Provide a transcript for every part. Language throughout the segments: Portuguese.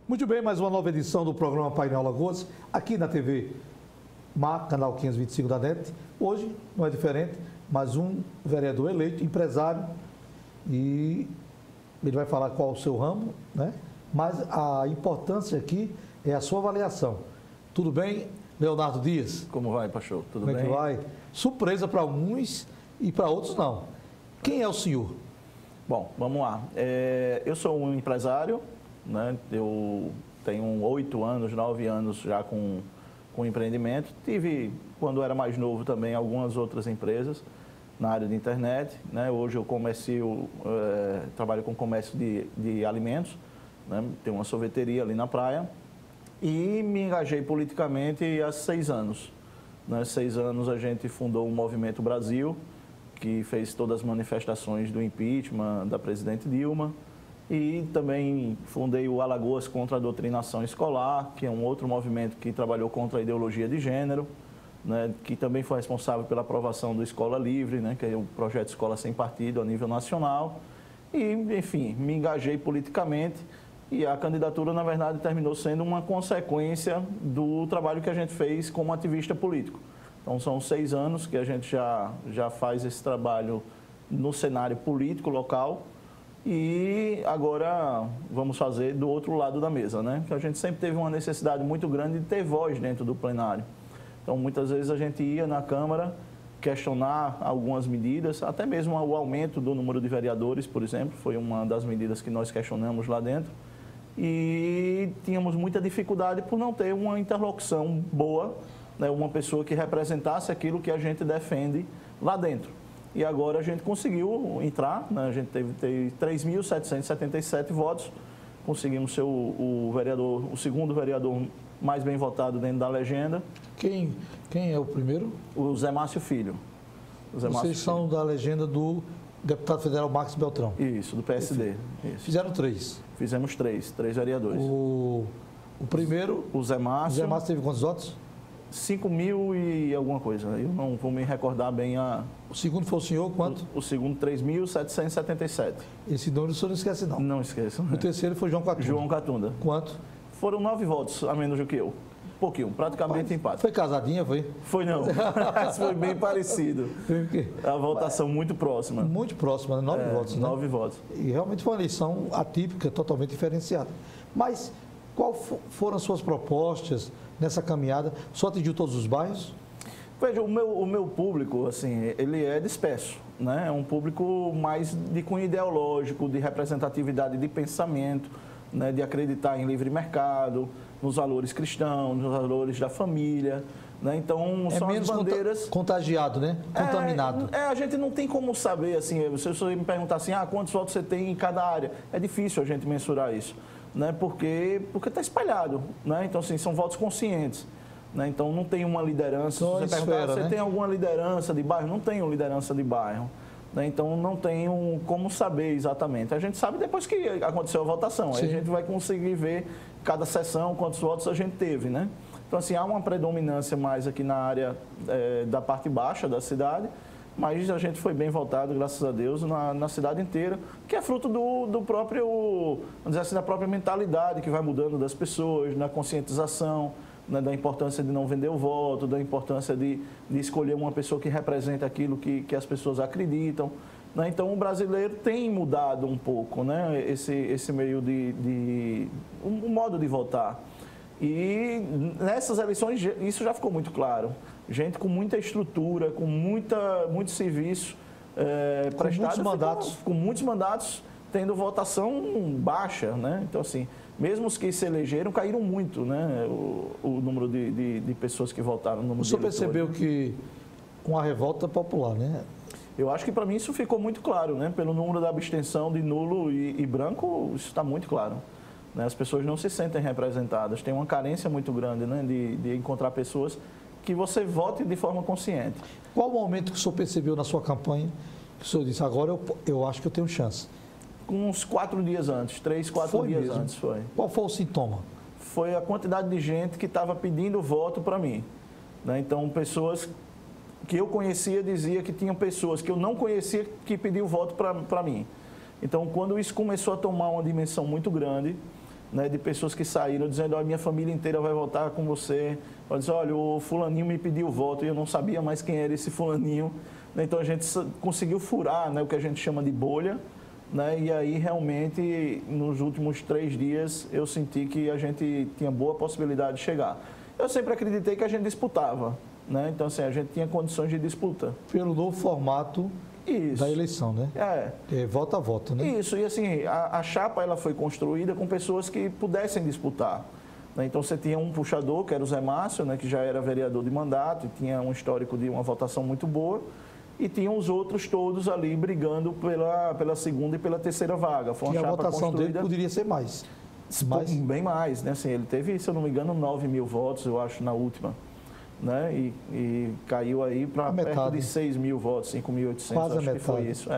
Muito bem, mais uma nova edição do programa Painel Alagoas, aqui na TV MAC, canal 525 da NET. Hoje não é diferente, mas um vereador eleito, empresário, e ele vai falar qual o seu ramo, né? Mas a importância aqui é a sua avaliação. Tudo bem, Leonardo Dias? Como vai, pastor? Tudo bem? Como é que vai? Surpresa para uns e para outros não. Quem é o senhor? Bom, vamos lá. Eu sou um empresário, né? Eu tenho 8 anos, 9 anos já com empreendimento. Tive, quando era mais novo também, algumas outras empresas na área de internet, né? Hoje eu trabalho com comércio de alimentos, né? Tenho uma sorveteria ali na praia e me engajei politicamente há 6 anos. Né? 6 anos a gente fundou o Movimento Brasil, que fez todas as manifestações do impeachment da presidente Dilma. E também fundei o Alagoas contra a Doutrinação Escolar, que é um outro movimento que trabalhou contra a ideologia de gênero, né, que também foi responsável pela aprovação do Escola Livre, né, que é o projeto Escola Sem Partido a nível nacional. E, enfim, me engajei politicamente e a candidatura, na verdade, terminou sendo uma consequência do trabalho que a gente fez como ativista político. Então, são 6 anos que a gente já faz esse trabalho no cenário político local. E agora vamos fazer do outro lado da mesa, né? Que a gente sempre teve uma necessidade muito grande de ter voz dentro do plenário. Então, muitas vezes a gente ia na Câmara questionar algumas medidas, até mesmo o aumento do número de vereadores, por exemplo, foi uma das medidas que nós questionamos lá dentro. E tínhamos muita dificuldade por não ter uma interlocução boa, né? Uma pessoa que representasse aquilo que a gente defende lá dentro. E agora a gente conseguiu entrar, né? A gente teve 3.777 votos, conseguimos ser o segundo vereador mais bem votado dentro da legenda. Quem é o primeiro? O Zé Márcio Filho. Vocês são da legenda do deputado federal Marcos Beltrão. Isso, do PSD. Isso. Fizeram 3. Fizemos 3 vereadores. O primeiro? O Zé Márcio. O Zé Márcio teve quantos votos? 5.000 e alguma coisa. Eu não vou me recordar bem a... O segundo foi o senhor, quanto? O segundo, 3.777. Esse número o senhor não esquece, não. Não esqueço. O terceiro foi João Catunda. João Catunda. Quanto? Foram 9 votos a menos do que eu. Um pouquinho, praticamente empate. Foi casadinha, foi? Foi não. Mas foi bem parecido. Foi o quê? A votação muito próxima. Muito próxima, 9 votos, né? 9 votos. E realmente foi uma eleição atípica, totalmente diferenciada. Mas quais foram as suas propostas nessa caminhada? Só atingiu todos os bairros? Veja, o meu público, assim, ele é disperso, né? É um público mais de cunho ideológico, de representatividade de pensamento, né? De acreditar em livre mercado, nos valores cristãos, nos valores da família, né? Então, são as bandeiras... contagiado, né? Contaminado. A gente não tem como saber, assim, se você me perguntar assim, quantos votos você tem em cada área, é difícil a gente mensurar isso, né? Porque está espalhado, né? Então, assim, são votos conscientes, né? Então, não tem uma liderança. Só se você perguntar, você né? tem alguma liderança de bairro? Não tenho liderança de bairro, né? Então, não tenho como saber exatamente. A gente sabe depois que aconteceu a votação. Aí a gente vai conseguir ver cada sessão, quantos votos a gente teve, né? Então, assim, há uma predominância mais aqui na área da parte baixa da cidade, mas a gente foi bem votado, graças a Deus, na cidade inteira, que é fruto do próprio, vamos dizer assim, da própria mentalidade que vai mudando das pessoas, na conscientização, né, da importância de não vender o voto, da importância de escolher uma pessoa que representa aquilo que as pessoas acreditam, né? Então, o brasileiro tem mudado um pouco, né, esse meio um modo de votar. E nessas eleições isso já ficou muito claro. Gente com muita estrutura, com muito serviço prestado. Com muitos mandatos, tendo votação baixa, né? Então, assim, mesmo os que se elegeram, caíram muito, né? O número de pessoas que votaram. O senhor percebeu que com a revolta popular, né? Eu acho que para mim isso ficou muito claro, né? Pelo número da abstenção de nulo e branco, isso está muito claro. As pessoas não se sentem representadas, tem uma carência muito grande, né, de encontrar pessoas que você vote de forma consciente. Qual o momento que o senhor percebeu na sua campanha que o senhor disse, agora eu acho que eu tenho chance? Com uns 4 dias antes, 3, 4 dias antes foi. Qual foi o sintoma? Foi a quantidade de gente que estava pedindo voto para mim, né? Então, pessoas que eu conhecia diziam que tinham pessoas que eu não conhecia que pediam voto para mim. Então, quando isso começou a tomar uma dimensão muito grande, né, de pessoas que saíram dizendo, olha, minha família inteira vai votar com você. Olha, o fulaninho me pediu voto e eu não sabia mais quem era esse fulaninho. Então a gente conseguiu furar, né, o que a gente chama de bolha, né, e aí realmente nos últimos 3 dias eu senti que a gente tinha boa possibilidade de chegar. Eu sempre acreditei que a gente disputava, né, então assim, a gente tinha condições de disputa. Pelo novo formato da eleição, né? Voto a voto, né? Isso, e assim, a chapa ela foi construída com pessoas que pudessem disputar. Então, você tinha um puxador, que era o Zé Márcio, né, que já era vereador de mandato e tinha um histórico de uma votação muito boa, e tinham os outros todos ali brigando pela segunda e pela terceira vaga. Foi uma chapa a votação dele poderia ser mais. Bem mais, né? Assim, ele teve, se eu não me engano, 9 mil votos, eu acho, na última. Né? E caiu aí para perto de 6 mil votos, 5.800, acho que foi isso.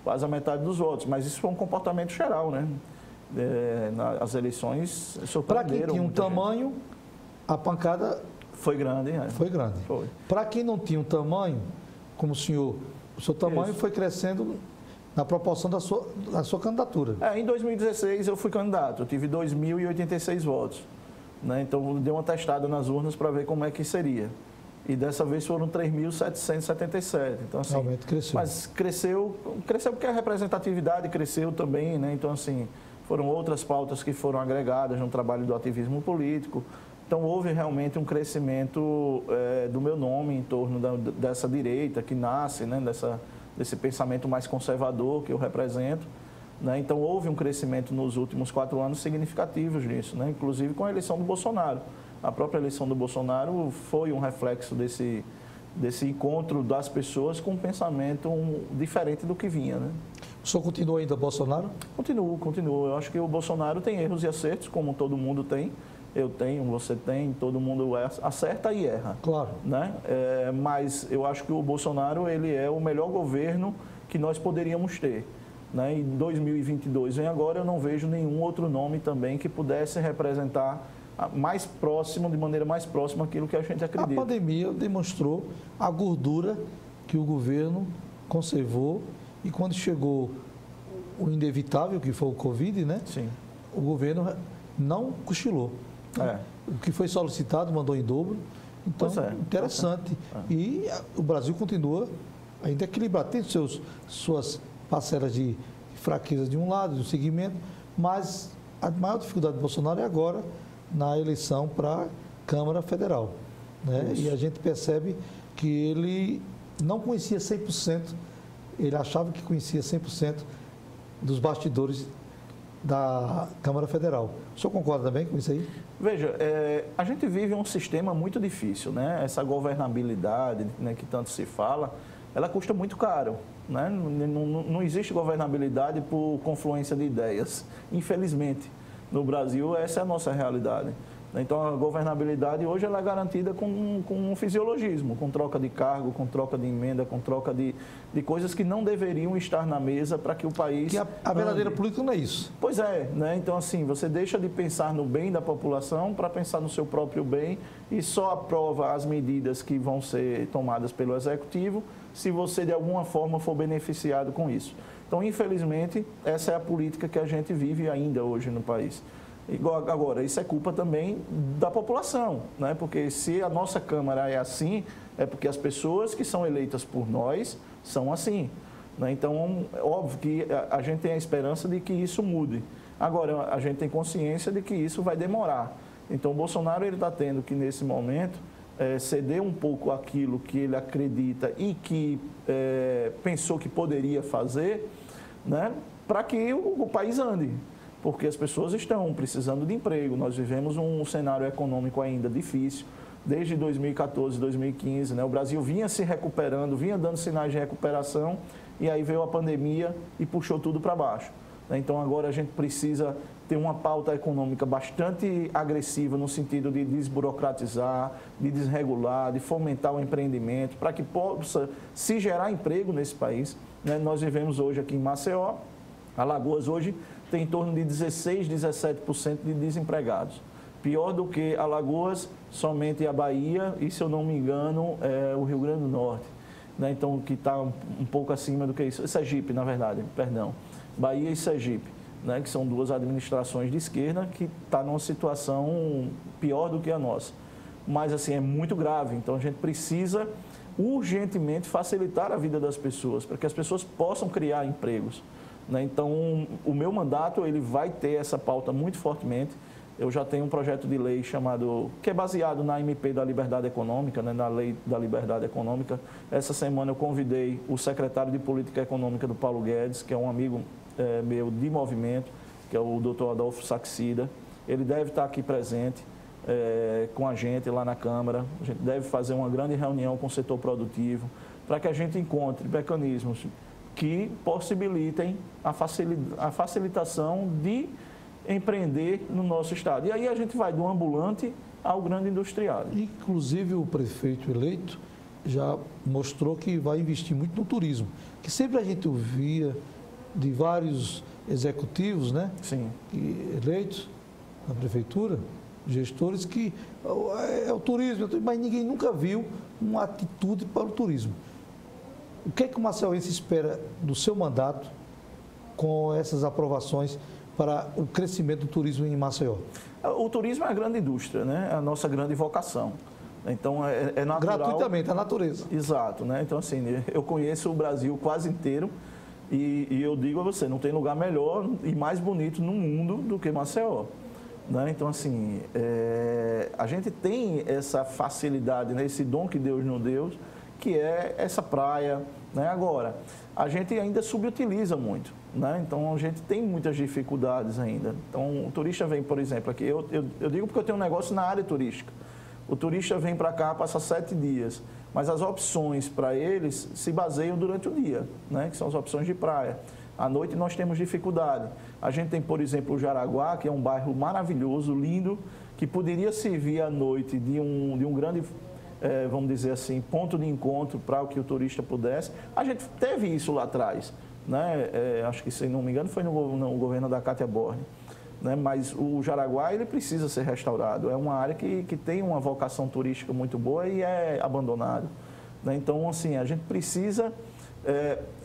Quase a metade dos votos, mas isso foi um comportamento geral, né? As eleições surpreenderam. Para quem tinha um tamanho, a pancada foi grande. Foi grande. Para quem não tinha um tamanho, como o seu tamanho foi crescendo na proporção da sua candidatura. Em 2016 eu fui candidato, eu tive 2.086 votos. Né? Então deu uma testada nas urnas para ver como é que seria. E dessa vez foram 3.777. Então, assim, realmente cresceu. Mas cresceu porque a representatividade cresceu também, né? Então, assim, foram outras pautas que foram agregadas no trabalho do ativismo político. Então, houve realmente um crescimento do meu nome em torno dessa direita que nasce, né? Desse pensamento mais conservador que eu represento. Né? Então, houve um crescimento nos últimos 4 anos significativos nisso, né? Inclusive com a eleição do Bolsonaro. A própria eleição do Bolsonaro foi um reflexo desse encontro das pessoas com um pensamento diferente do que vinha. Né? O senhor continua ainda Bolsonaro? Continuo. Eu acho que o Bolsonaro tem erros e acertos, como todo mundo tem. Eu tenho, você tem, todo mundo acerta e erra. Claro. Né? Mas eu acho que o Bolsonaro ele é o melhor governo que nós poderíamos ter. Né? Em 2022 vem agora, eu não vejo nenhum outro nome também que pudesse representar de maneira mais próxima aquilo que a gente acredita. A pandemia demonstrou a gordura que o governo conservou e quando chegou o inevitável, que foi o Covid, né? Sim. O governo não cochilou. O que foi solicitado mandou em dobro. Então, interessante. E o Brasil continua ainda equilibrado. Tem suas parcelas de fraqueza de um lado, de um segmento, mas a maior dificuldade do Bolsonaro é agora na eleição para a Câmara Federal. Né? E a gente percebe que ele não conhecia 100%, ele achava que conhecia 100% dos bastidores da Câmara Federal. O senhor concorda também com isso aí? Veja, a gente vive um sistema muito difícil, né? Essa governabilidade, né, que tanto se fala, ela custa muito caro. Né? Não existe governabilidade por confluência de ideias, infelizmente. No Brasil, essa é a nossa realidade. Então, a governabilidade hoje ela é garantida com um fisiologismo, com troca de cargo, com troca de emenda, com troca de coisas que não deveriam estar na mesa para que o país... Que a verdadeira política não é isso. Pois é, né? Então, assim, você deixa de pensar no bem da população para pensar no seu próprio bem e só aprova as medidas que vão ser tomadas pelo Executivo se você, de alguma forma, for beneficiado com isso. Então, infelizmente, essa é a política que a gente vive ainda hoje no país. Agora, isso é culpa também da população, né? Porque se a nossa Câmara é assim, é porque as pessoas que são eleitas por nós são assim. Né? Então, é óbvio que a gente tem a esperança de que isso mude. Agora, a gente tem consciência de que isso vai demorar. Então, o Bolsonaro está tendo que, nesse momento, ceder um pouco aquilo que ele acredita e que pensou que poderia fazer, né? Para que o país ande. Porque as pessoas estão precisando de emprego. Nós vivemos um cenário econômico ainda difícil, desde 2014, 2015. Né? O Brasil vinha se recuperando, vinha dando sinais de recuperação, e aí veio a pandemia e puxou tudo para baixo. Né? Então, agora a gente precisa ter uma pauta econômica bastante agressiva no sentido de desburocratizar, de desregular, de fomentar o empreendimento, para que possa se gerar emprego nesse país. Né? Nós vivemos hoje aqui em Maceió, Alagoas hoje tem em torno de 16%, 17% de desempregados. Pior do que Alagoas, somente a Bahia e, se eu não me engano, o Rio Grande do Norte. Né? Então, que está um pouco acima do que isso. Sergipe, na verdade, perdão. Bahia e Sergipe. né, que são duas administrações de esquerda que estão numa situação pior do que a nossa. Mas, assim, é muito grave. Então, a gente precisa urgentemente facilitar a vida das pessoas, para que as pessoas possam criar empregos, né? Então, o meu mandato ele vai ter essa pauta muito fortemente. Eu já tenho um projeto de lei que é baseado na MP da Liberdade Econômica, né, na Lei da Liberdade Econômica. Essa semana eu convidei o secretário de Política Econômica do Paulo Guedes, que é um amigo meu de movimento, que é o doutor Adolfo Saxida. Ele deve estar aqui presente com a gente lá na Câmara. A gente deve fazer uma grande reunião com o setor produtivo para que a gente encontre mecanismos que possibilitem a facilitação de empreender no nosso estado. E aí a gente vai do ambulante ao grande industrial. Inclusive o prefeito eleito já mostrou que vai investir muito no turismo, que sempre a gente ouvia de vários executivos, né? Sim. Eleitos na prefeitura, gestores, que é o turismo, mas ninguém nunca viu uma atitude para o turismo. O que é que o maceiense espera do seu mandato com essas aprovações para o crescimento do turismo em Maceió? O turismo é a grande indústria, né? É a nossa grande vocação. Então, é natural... Gratuitamente, a natureza. Exato, né? Então, assim, eu conheço o Brasil quase inteiro e eu digo a você, não tem lugar melhor e mais bonito no mundo do que Maceió, né? Então, assim, a gente tem essa facilidade, né? Esse dom que Deus nos deu, que é essa praia, né? Agora, a gente ainda subutiliza muito, né? Então, a gente tem muitas dificuldades ainda. Então, o turista vem, por exemplo, aqui, eu digo porque eu tenho um negócio na área turística. O turista vem para cá, passa 7 dias, mas as opções para eles se baseiam durante o dia, né? Que são as opções de praia. À noite nós temos dificuldade. A gente tem, por exemplo, o Jaraguá, que é um bairro maravilhoso, lindo, que poderia servir à noite de um grande, vamos dizer assim, ponto de encontro para o que o turista pudesse. A gente teve isso lá atrás, né? Acho que, se não me engano, foi no governo da Cátia Borne. Né? Mas o Jaraguá ele precisa ser restaurado. É uma área que tem uma vocação turística muito boa e é abandonado, né? Então, assim, a gente precisa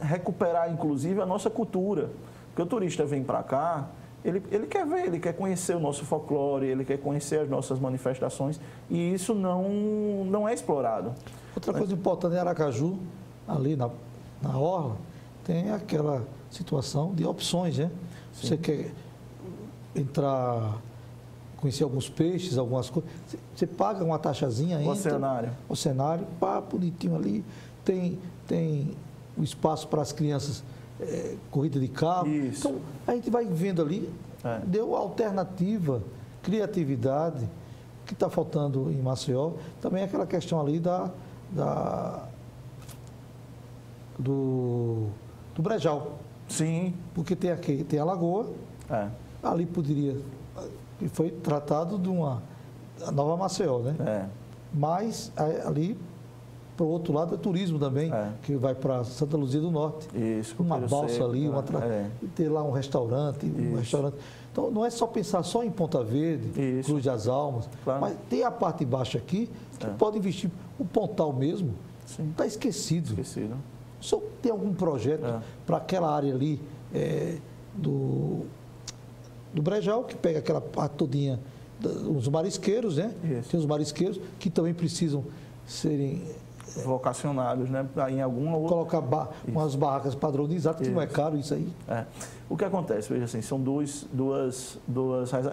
recuperar, inclusive, a nossa cultura. Porque o turista vem para cá, ele quer ver, ele quer conhecer o nosso folclore, ele quer conhecer as nossas manifestações e isso não é explorado. Outra coisa importante em Aracaju, ali na orla, tem aquela situação de opções, né? Sim. Você quer entrar, conhecer alguns peixes, algumas coisas, você paga uma taxazinha, entra. Oceanário, pá, bonitinho ali, tem o espaço para as crianças, corrida de carro. Isso. Então, a gente vai vendo ali, deu alternativa, criatividade, que está faltando em Maceió. Também aquela questão ali do Brejal. Sim. Porque tem a lagoa, ali poderia, que foi tratado de uma Nova Maceió, né? Mas ali, para o outro lado, é turismo também, que vai para Santa Luzia do Norte. Isso. Uma balsa ali, ter lá um restaurante, restaurante. Então, não é só pensar só em Ponta Verde, isso. Cruz das Almas, mas tem a parte de baixo aqui que pode investir. O Pontal mesmo está esquecido. Só tem algum projeto para aquela área ali do Brejal, que pega aquela parte todinha, os marisqueiros, né? Isso. Tem os marisqueiros que também precisam serem vocacionados, né? Em alguma outra... Colocar umas barracas padronizadas, que não é caro isso aí. O que acontece, veja assim, são duas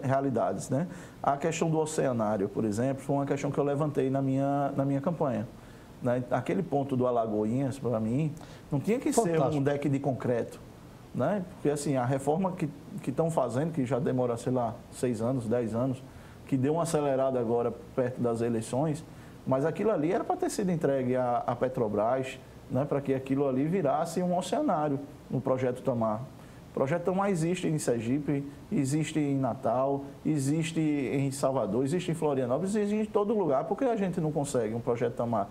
realidades, né? A questão do oceanário, por exemplo, foi uma questão que eu levantei na minha campanha. Né? Aquele ponto do Alagoinhas, para mim, não tinha que ser um deck de concreto, né? Porque assim, a reforma que estão fazendo, que já demora, sei lá, 6 anos, 10 anos, que deu uma acelerada agora perto das eleições, mas aquilo ali era para ter sido entregue à Petrobras, né? Para que aquilo ali virasse um oceanário no Projeto Tamar. O Projeto Tamar existe em Sergipe, existe em Natal, existe em Salvador, existe em Florianópolis, existe em todo lugar. Por que a gente não consegue um Projeto Tamar?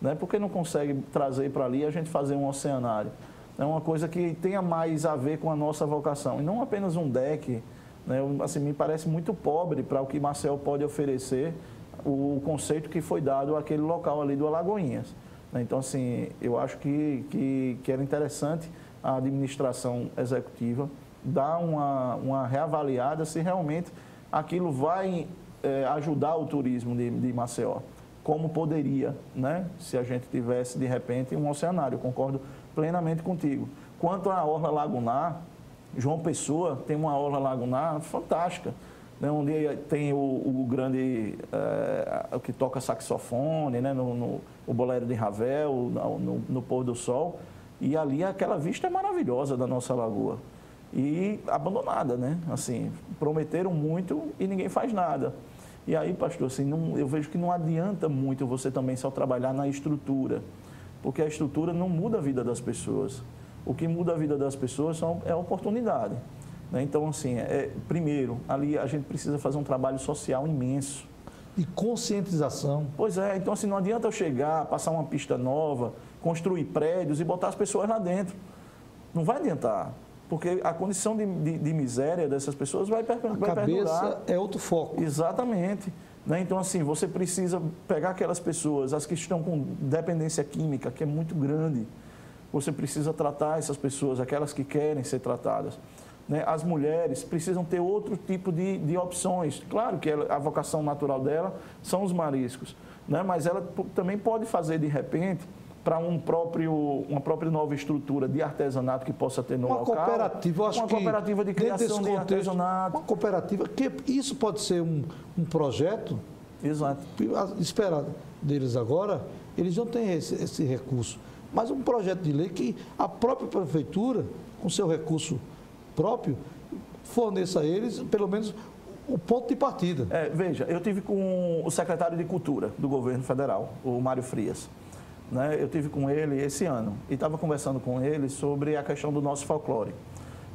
Né? Por que não consegue trazer para ali e a gente fazer um oceanário? É uma coisa que tenha mais a ver com a nossa vocação, e não apenas um deck, né? Assim, me parece muito pobre para o que Maceió pode oferecer, o conceito que foi dado àquele local ali do Alagoinhas. Então, assim, eu acho que era interessante a administração executiva dar uma reavaliada se realmente aquilo vai ajudar o turismo de Maceió, como poderia, né? Se a gente tivesse, de repente, um oceanário. Eu concordo plenamente contigo. Quanto à Orla Lagunar, João Pessoa tem uma Orla Lagunar fantástica, né? Onde tem o grande, o que toca saxofone, né? O bolero de Ravel, no pôr do sol. E ali aquela vista é maravilhosa da nossa lagoa. E abandonada, né? Assim, prometeram muito e ninguém faz nada. E aí, pastor, assim, eu vejo que não adianta muito você também só trabalhar na estrutura, porque a estrutura não muda a vida das pessoas. O que muda a vida das pessoas é a oportunidade, né? Então, assim, primeiro, ali a gente precisa fazer um trabalho social imenso. E conscientização. Pois é, então assim, não adianta eu chegar, passar uma pista nova, construir prédios e botar as pessoas lá dentro. Não vai adiantar. Porque a condição de miséria dessas pessoas vai perdurar. A cabeça é outro foco. Exatamente. Né? Então, assim, você precisa pegar aquelas pessoas, as que estão com dependência química, que é muito grande. Você precisa tratar essas pessoas, aquelas que querem ser tratadas. Né? As mulheres precisam ter outro tipo de opções. Claro que a vocação natural dela são os mariscos, né? Mas ela também pode fazer, de repente, para uma própria nova estrutura de artesanato que possa ter no local. Uma cooperativa, eu acho que... Uma cooperativa de criação de artesanato. Uma cooperativa, que isso pode ser um projeto... Exato. Esperado deles agora, eles não têm esse recurso. Mas um projeto de lei que a própria prefeitura, com seu recurso próprio, forneça a eles, pelo menos, o ponto de partida. Veja, eu tive com o secretário de Cultura do governo federal, o Mário Frias. Né? Eu tive com ele esse ano e estava conversando com ele sobre a questão do nosso folclore.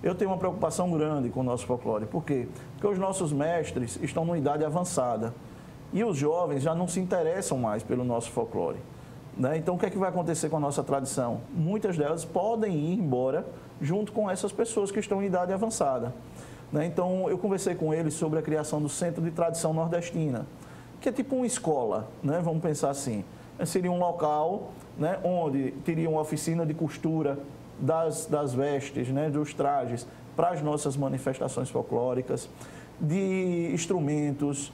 Eu tenho uma preocupação grande com o nosso folclore. Por quê? Porque os nossos mestres estão numa idade avançada e os jovens já não se interessam mais pelo nosso folclore. Né? Então, o que é que vai acontecer com a nossa tradição? Muitas delas podem ir embora junto com essas pessoas que estão em idade avançada. Né? Então, eu conversei com ele sobre a criação do Centro de Tradição Nordestina, que é tipo uma escola, né? Vamos pensar assim. Seria um local, né, onde teria uma oficina de costura das vestes, né, dos trajes, para as nossas manifestações folclóricas, de instrumentos,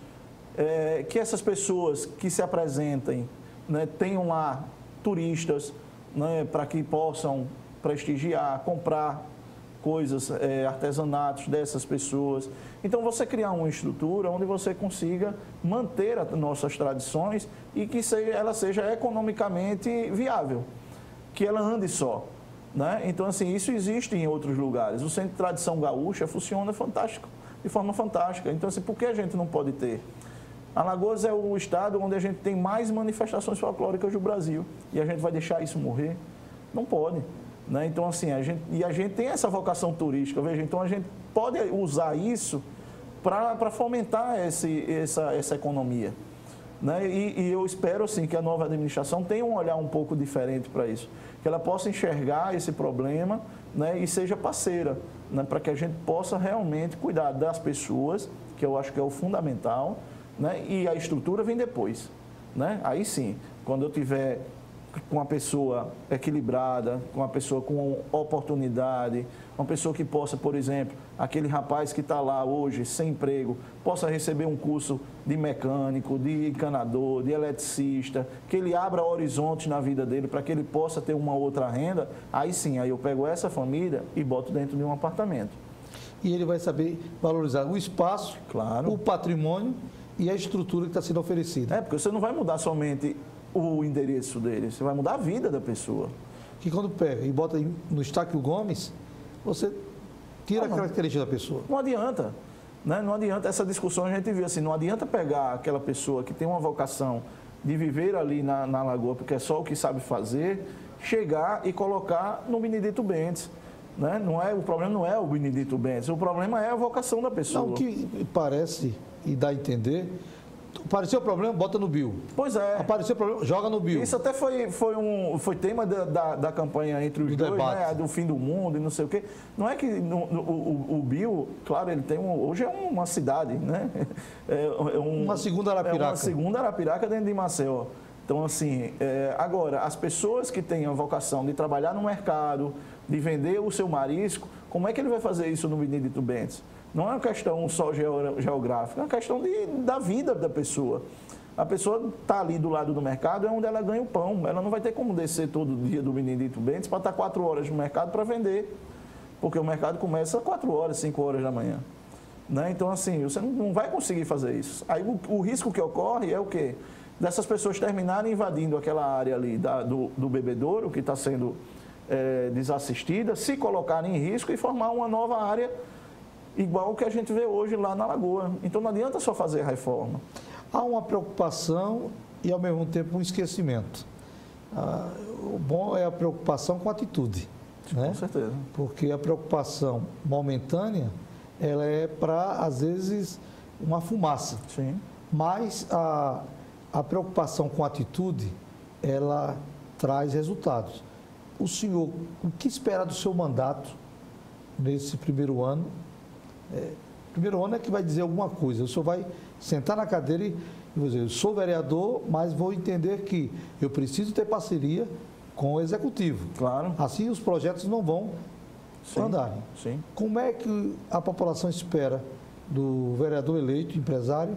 que essas pessoas que se apresentem, né, tenham lá turistas, né, para que possam prestigiar, comprar coisas, artesanatos dessas pessoas. Então, você criar uma estrutura onde você consiga manter as nossas tradições e que ela seja economicamente viável, que ela ande só. Né? Então, assim, isso existe em outros lugares. O Centro de Tradição Gaúcha funciona fantástico, de forma fantástica. Então, assim, por que a gente não pode ter? Alagoas é o estado onde a gente tem mais manifestações folclóricas do Brasil. E a gente vai deixar isso morrer? Não pode. Né? Então, assim, a gente tem essa vocação turística, veja, então a gente pode usar isso para fomentar essa economia. Né? E eu espero, assim, que a nova administração tenha um olhar um pouco diferente para isso, que ela possa enxergar esse problema, né, e seja parceira, né, para que a gente possa realmente cuidar das pessoas, que eu acho que é o fundamental, né, e a estrutura vem depois. Né? Aí sim, quando eu tiver com uma pessoa equilibrada, com uma pessoa com oportunidade, uma pessoa que possa, por exemplo, aquele rapaz que está lá hoje sem emprego, possa receber um curso de mecânico, de encanador, de eletricista, que ele abra horizontes na vida dele para que ele possa ter uma outra renda, aí sim, aí eu pego essa família e boto dentro de um apartamento. E ele vai saber valorizar o espaço, claro, o patrimônio e a estrutura que está sendo oferecida. Porque você não vai mudar somente o endereço dele, você vai mudar a vida da pessoa. Que quando pega e bota no Estáquio Gomes, você tira a característica da pessoa. Não adianta, né? Não adianta, essa discussão a gente viu assim, não adianta pegar aquela pessoa que tem uma vocação de viver ali na lagoa, porque é só o que sabe fazer, chegar e colocar no Benedito Bentes. Né? O problema não é o Benedito Bentes, o problema é a vocação da pessoa. Não, o que parece e dá a entender... Apareceu o problema, bota no Bill. Pois é. Apareceu o problema, joga no Bill. Isso até foi tema da campanha entre os dois, né? Do fim do mundo e não sei o quê. Não é que o Bill, claro, ele tem hoje é uma cidade, né? Uma segunda Arapiraca. É uma segunda Arapiraca dentro de Maceió. Então, assim, agora, as pessoas que têm a vocação de trabalhar no mercado, de vender o seu marisco, como é que ele vai fazer isso no Benedito Bentes? Não é uma questão só geográfica, é uma questão da vida da pessoa. A pessoa está ali do lado do mercado, é onde ela ganha o pão. Ela não vai ter como descer todo dia do Benedito Bentes para estar 4 horas no mercado para vender, porque o mercado começa 4 horas, 5 horas da manhã. Né? Então, assim, você não vai conseguir fazer isso. Aí o risco que ocorre é o quê? Dessas pessoas terminarem invadindo aquela área ali do bebedouro, que está sendo desassistida, se colocarem em risco e formar uma nova área igual o que a gente vê hoje lá na Lagoa. Então, não adianta só fazer a reforma. Há uma preocupação e, ao mesmo tempo, um esquecimento. O bom é a preocupação com a atitude. Né? Com certeza. Porque a preocupação momentânea, ela é para, às vezes, uma fumaça. Sim. Mas a preocupação com a atitude, ela traz resultados. O senhor, o que espera do seu mandato nesse primeiro ano? Primeiro ano é que vai dizer alguma coisa. O senhor vai sentar na cadeira e dizer, eu sou vereador, mas vou entender que eu preciso ter parceria com o executivo. Claro. Assim os projetos não vão andarem. Sim. Como é que a população espera do vereador eleito, empresário,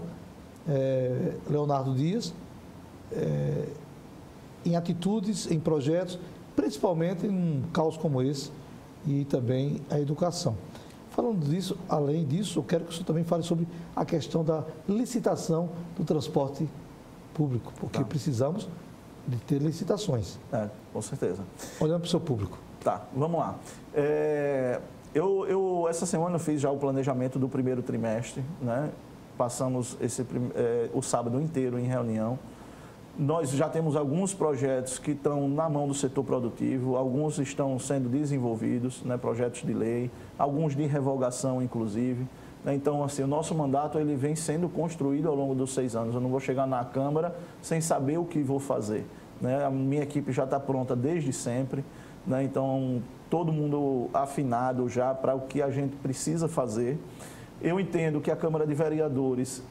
Leonardo Dias, em atitudes, em projetos, principalmente em um caos como esse, e também a educação? Falando disso, além disso, eu quero que o senhor também fale sobre a questão da licitação do transporte público, porque precisamos de ter licitações. Com certeza. Olhando para o seu público. Tá, vamos lá. Eu essa semana fiz já o planejamento do primeiro trimestre, né? Passamos o sábado inteiro em reunião. Nós já temos alguns projetos que estão na mão do setor produtivo, alguns estão sendo desenvolvidos, né, projetos de lei, alguns de revogação, inclusive. Então, assim, o nosso mandato ele vem sendo construído ao longo dos 6 anos. Eu não vou chegar na Câmara sem saber o que vou fazer. Né? A minha equipe já está pronta desde sempre. Né? Então, todo mundo afinado já para o que a gente precisa fazer. Eu entendo que a Câmara de Vereadores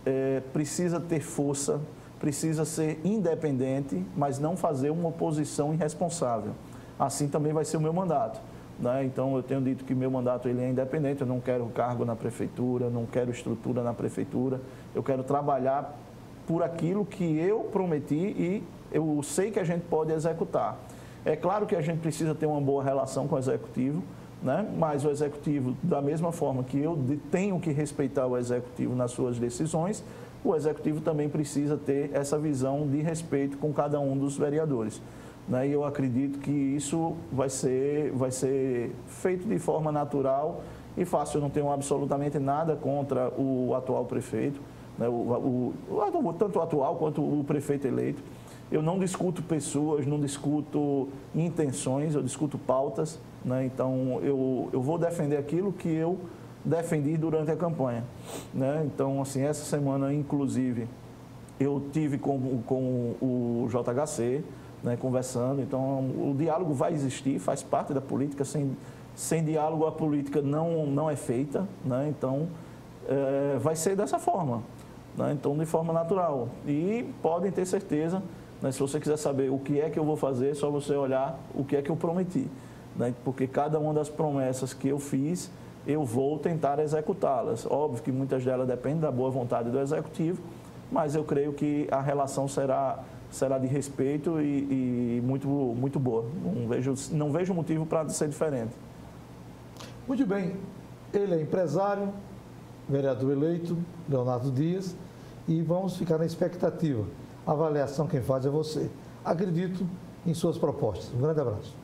precisa ter força, precisa ser independente, mas não fazer uma oposição irresponsável. Assim também vai ser o meu mandato. Né? Então, eu tenho dito que meu mandato ele é independente, eu não quero cargo na prefeitura, não quero estrutura na prefeitura, eu quero trabalhar por aquilo que eu prometi e eu sei que a gente pode executar. É claro que a gente precisa ter uma boa relação com o executivo, né? Mas o executivo, da mesma forma que eu tenho que respeitar o executivo nas suas decisões, o executivo também precisa ter essa visão de respeito com cada um dos vereadores. Né? E eu acredito que isso vai ser feito de forma natural e fácil. Eu não tenho absolutamente nada contra o atual prefeito, né? Tanto o atual quanto o prefeito eleito. Eu não discuto pessoas, não discuto intenções, eu discuto pautas. Né? Então, eu vou defender aquilo que eu defendi durante a campanha. Né? Então, assim, essa semana, inclusive, eu tive com o JHC, né, conversando. Então, o diálogo vai existir, faz parte da política. Sem diálogo, a política não é feita. Né? Então, vai ser dessa forma. Né? Então, de forma natural. E podem ter certeza, né, se você quiser saber o que é que eu vou fazer, é só você olhar o que é que eu prometi. Né? Porque cada uma das promessas que eu fiz, eu vou tentar executá-las. Óbvio que muitas delas dependem da boa vontade do executivo, mas eu creio que a relação será de respeito e muito, muito boa. Não vejo motivo para ser diferente. Muito bem. Ele é empresário, vereador eleito, Leonardo Dias, e vamos ficar na expectativa. A avaliação quem faz é você. Acredito em suas propostas. Um grande abraço.